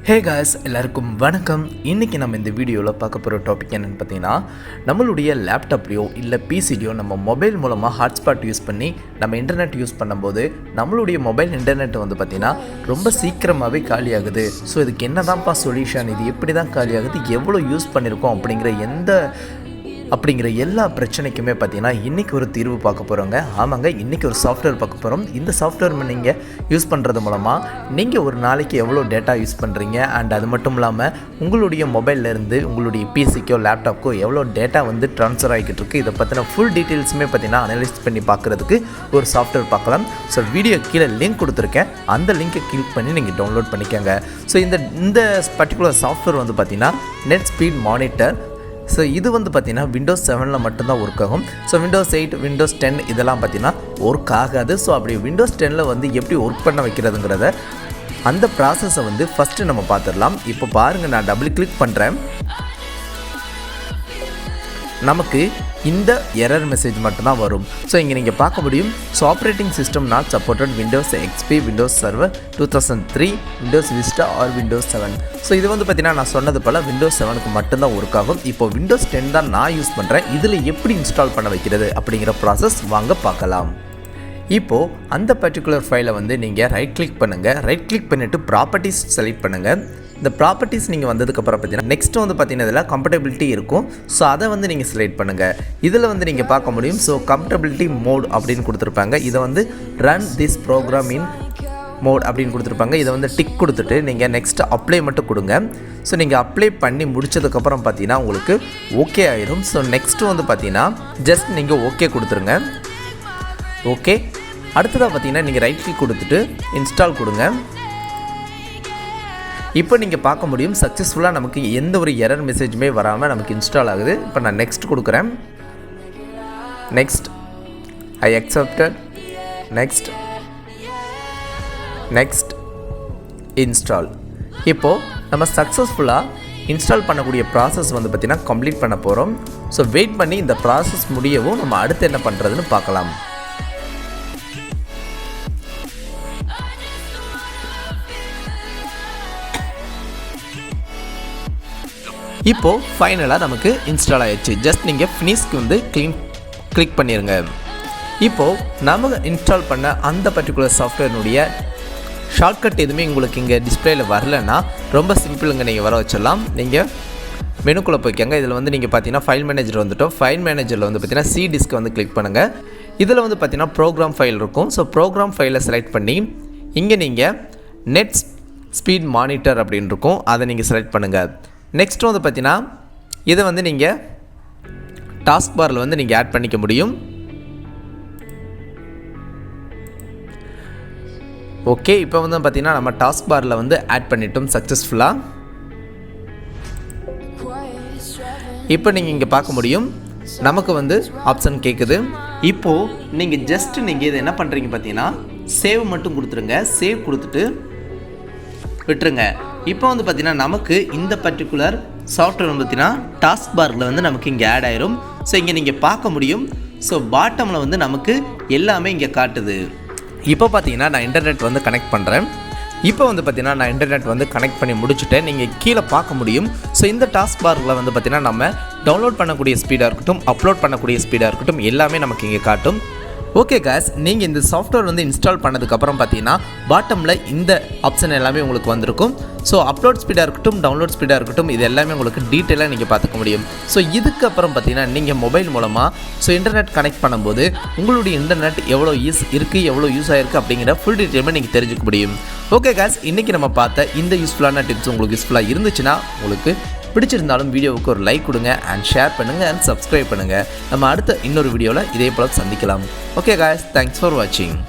Hey guys, எல்லாருக்கும் வணக்கம். இன்றைக்கி நம்ம இந்த வீடியோவில் பார்க்க போகிற டாபிக் என்னென்னு பார்த்தீங்கன்னா, நம்மளுடைய லேப்டாப்லேயோ இல்லை பிசிலையோ நம்ம மொபைல் மூலமாக ஹாட்ஸ்பாட் யூஸ் பண்ணி நம்ம இன்டர்நெட் யூஸ் பண்ணும்போது நம்மளுடைய மொபைல் இன்டர்நெட் வந்து பார்த்திங்கன்னா ரொம்ப சீக்கிரமாகவே காலியாகுது. ஸோ இதுக்கு என்ன தான்ப்பா சொல்யூஷன், இது எப்படி தான் காலியாகுது, எவ்வளோ யூஸ் பண்ணியிருக்கோம் அப்படிங்கிற எல்லா பிரச்சனைக்குமே பார்த்தீங்கன்னா இன்றைக்கி ஒரு தீர்வு பார்க்க போகிறோங்க. ஆமாங்க, இன்றைக்கி ஒரு சாஃப்ட்வேர் பார்க்க போகிறோம். இந்த சாஃப்ட்வேர் நீங்கள் யூஸ் பண்ணுறது மூலமாக நீங்கள் ஒரு நாளைக்கு எவ்வளோ டேட்டா யூஸ் பண்ணுறீங்க, அண்ட் அது மட்டும் இல்லாமல் உங்களுடைய மொபைல்லேருந்து உங்களுடைய பிசிக்கோ லேப்டாப்க்கோ எவ்வளோ டேட்டா வந்து ட்ரான்ஸ்ஃபர் ஆகிக்கிட்டு இருக்குது, இதை பற்றின ஃபுல் டீட்டெயில்ஸுமே பார்த்தீங்கன்னா அனலைஸ் பண்ணி பார்க்குறதுக்கு ஒரு சாஃப்ட்வேர் பார்க்கலாம். ஸோ வீடியோ கீழே லிங்க் கொடுத்துருக்கேன், அந்த லிங்க்கை கிளிக் பண்ணி நீங்கள் டவுன்லோட் பண்ணிக்கோங்க. ஸோ இந்த பர்டிகுலர் சாஃப்ட்வேர் வந்து பார்த்திங்கன்னா நெட் ஸ்பீட் மானிட்டர். ஸோ இது வந்து பார்த்திங்கன்னா விண்டோஸ் 7 மட்டும்தான் ஒர்க் ஆகும். ஸோ விண்டோஸ் 8 விண்டோஸ் 10 இதெல்லாம் பார்த்திங்கன்னா ஒர்க் ஆகாது. ஸோ அப்படி விண்டோஸ் 10 வந்து எப்படி ஒர்க் பண்ண வைக்கிறதுங்கிறத அந்த ப்ராசஸை வந்து ஃபஸ்ட்டு நம்ம பார்த்துடலாம். இப்போ பாருங்கள், நான் டபுள் கிளிக் பண்ணுறேன். நமக்கு இந்த எரர் மெசேஜ் மட்டும்தான் வரும். ஸோ இங்கே நீங்கள் பார்க்க முடியும், so operating system not supported Windows XP, Windows server 2003, Windows Vista or Windows 7. So இது வந்து பார்த்தீங்கன்னா நான் சொன்னது போல் விண்டோஸ் 7க்கு மட்டும்தான் ஒர்க் ஆகும். இப்போ விண்டோஸ் 10 தான் நான் யூஸ் பண்ணுறேன். இதில் எப்படி இன்ஸ்டால் பண்ண வைக்கிறது அப்படிங்கிற ப்ராசஸ் வாங்க பார்க்கலாம். இப்போது அந்த பர்டிகுலர் ஃபைலை வந்து நீங்கள் ரைட் கிளிக் பண்ணுங்கள். ரைட் கிளிக் பண்ணிவிட்டு ப்ராப்பர்ட்டிஸ் செலக்ட் பண்ணுங்கள். இந்த ப்ராப்பர்ட்டிஸ் நீங்கள் வந்ததுக்கப்புறம் பார்த்தீங்கன்னா நெக்ஸ்ட்டு வந்து பார்த்தீங்கன்னா இதில் கம்ஃபர்டபிலிட்டி இருக்கும். ஸோ அதை வந்து நீங்கள் செலக்ட் பண்ணுங்கள். இதில் வந்து நீங்கள் பார்க்க முடியும், ஸோ கம்ஃபர்டபிலிட்டி மோட் அப்படின்னு கொடுத்துருப்பாங்க. இதை வந்து run this program in mode அப்படின்னு கொடுத்துருப்பாங்க. இதை வந்து டிக் கொடுத்துட்டு நீங்கள் நெக்ஸ்ட்டு அப்ளை மட்டும் கொடுங்க. ஸோ நீங்கள் அப்ளை பண்ணி முடிச்சதுக்கப்புறம் பார்த்தீங்கன்னா உங்களுக்கு ஓகே ஆயிடும். ஸோ நெக்ஸ்ட்டு வந்து பார்த்தீங்கன்னா ஜஸ்ட் நீங்கள் ஓகே கொடுத்துருங்க. ஓகே, அடுத்ததாக பார்த்தீங்கன்னா நீங்கள் ரைட் கிளிக் கொடுத்துட்டு இன்ஸ்டால் கொடுங்க. இப்போ நீங்கள் பார்க்க முடியும், சக்ஸஸ்ஃபுல்லாக நமக்கு எந்த ஒரு எரர் மெசேஜுமே வராமல் நமக்கு இன்ஸ்டால் ஆகுது. இப்போ நான் நெக்ஸ்ட் கொடுக்குறேன். நெக்ஸ்ட், ஐ அக்செப்டட், நெக்ஸ்ட், நெக்ஸ்ட், இன்ஸ்டால். இப்போது நம்ம சக்ஸஸ்ஃபுல்லாக இன்ஸ்டால் பண்ணக்கூடிய ப்ராசஸ் வந்து பார்த்திங்கன்னா கம்ப்ளீட் பண்ண போகிறோம். ஸோ வெயிட் பண்ணி இந்த ப்ராசஸ் முடியவும் நம்ம அடுத்து என்ன பண்ணுறதுன்னு பார்க்கலாம். இப்போது ஃபைனலாக நமக்கு இன்ஸ்டால் ஆகிடுச்சு. ஜஸ்ட் நீங்கள் ஃபினிஷ்க்கு வந்து கிளிக் பண்ணிடுங்க. இப்போது நம்ம இன்ஸ்டால் பண்ண அந்த பர்டிகுலர் சாஃப்ட்வேர்னுடைய ஷார்ட்கட் எதுவுமே உங்களுக்கு இங்கே டிஸ்பிளேயில் வரலன்னா ரொம்ப சிம்பிளுங்க, நீங்கள் வர வச்சிடலாம். நீங்கள் மெனுக்குள்ளே போய்க்கங்க. இதில் வந்து நீங்கள் பார்த்தீங்கன்னா ஃபைல் மேனேஜர் வந்துட்டோம். ஃபைல் மேனேஜரில் வந்து பார்த்தீங்கன்னா சி டிஸ்க் வந்து கிளிக் பண்ணுங்கள். இதில் வந்து பார்த்தீங்கன்னா ப்ரோக்ராம் ஃபைல் இருக்கும். ஸோ ப்ரோக்ராம் ஃபைலை செலக்ட் பண்ணி இங்கே நீங்கள் நெட் ஸ்பீட் மானிட்டர் அப்படின்னு இருக்கும், அதை நீங்கள் செலக்ட் பண்ணுங்கள். நெக்ஸ்ட் வந்து பார்த்தீங்கன்னா இதை வந்து நீங்கள் டாஸ்க் பாரில் வந்து நீங்கள் ஆட் பண்ணிக்க முடியும். ஓகே, இப்போ வந்து பார்த்தீங்கன்னா நம்ம டாஸ்க் பாரில் வந்து ஆட் பண்ணிட்டோம் சக்ஸஸ்ஃபுல்லாக. இப்போ நீங்கள் இங்கே பார்க்க முடியும், நமக்கு வந்து ஆப்ஷன் கேட்குது. இப்போது நீங்கள் நீங்கள் இதை என்ன பண்ணுறீங்க பார்த்தீங்கன்னா சேவ் மட்டும் கொடுத்துருங்க. சேவ் கொடுத்துட்டு விட்டுருங்க. இப்போ வந்து பார்த்திங்கன்னா நமக்கு இந்த பர்டிகுலர் சாஃப்ட்வேர் வந்து பார்த்திங்கன்னா டாஸ்க் பாரில் வந்து நமக்கு இங்கே ஆட் ஆயிரும். ஸோ இங்கே நீங்கள் பார்க்க முடியும், ஸோ பாட்டமில் வந்து நமக்கு எல்லாமே இங்கே காட்டுது. இப்போ பார்த்தீங்கன்னா நான் இன்டர்நெட் வந்து கனெக்ட் பண்ணுறேன். இப்போ வந்து பார்த்திங்கன்னா நான் இன்டர்நெட் வந்து கனெக்ட் பண்ணி முடிச்சுட்டேன். நீங்கள் கீழே பார்க்க முடியும், ஸோ இந்த டாஸ்க் பாரில் வந்து பார்த்திங்கன்னா நம்ம டவுன்லோட் பண்ணக்கூடிய ஸ்பீடாக இருக்கட்டும், அப்லோட் பண்ணக்கூடிய ஸ்பீடாக இருக்கட்டும், எல்லாமே நமக்கு இங்கே காட்டும். ஓகே காய்ஸ், நீங்கள் இந்த சாஃப்ட்வேர் வந்து இன்ஸ்டால் பண்ணதுக்கப்புறம் பார்த்தீங்கன்னா பாட்டமில் இந்த ஆப்ஷன் எல்லாமே உங்களுக்கு வந்திருக்கும். ஸோ அப்லோட் ஸ்பீடாக இருக்கட்டும், டவுன்லோட் ஸ்பீடாக இருக்கட்டும், இது எல்லாமே உங்களுக்கு டீட்டெயிலாக நீங்கள் பார்த்துக்க முடியும். ஸோ இதுக்கப்புறம் பார்த்தீங்கன்னா நீங்கள் மொபைல் மூலமாக இன்டர்நெட் கனெக்ட் பண்ணும்போது உங்களுடைய இன்டர்நெட் எவ்வளோ எவ்வளோ யூஸ் ஆகிருக்கு அப்படிங்கிற ஃபுல் டீட்டெயிலுமே நீங்கள் தெரிஞ்சுக்க முடியும். ஓகே காய்ஸ், இன்றைக்கி நம்ம பார்த்த இந்த யூஸ்ஃபுல்லான டிப்ஸ் உங்களுக்கு யூஸ்ஃபுல்லாக இருந்துச்சுன்னா, உங்களுக்கு பிடிச்சிருந்தாலும் வீடியோவுக்கு ஒரு லைக் கொடுங்க, அண்ட் ஷேர் பண்ணுங்கள், அண்ட் சப்ஸ்கிரைப் பண்ணுங்கள். நம்ம அடுத்த இன்னொரு வீடியோவில் இதே போல் சந்திக்கலாம். ஓகே காய்ஸ், தேங்க்ஸ் ஃபார் வாட்சிங்.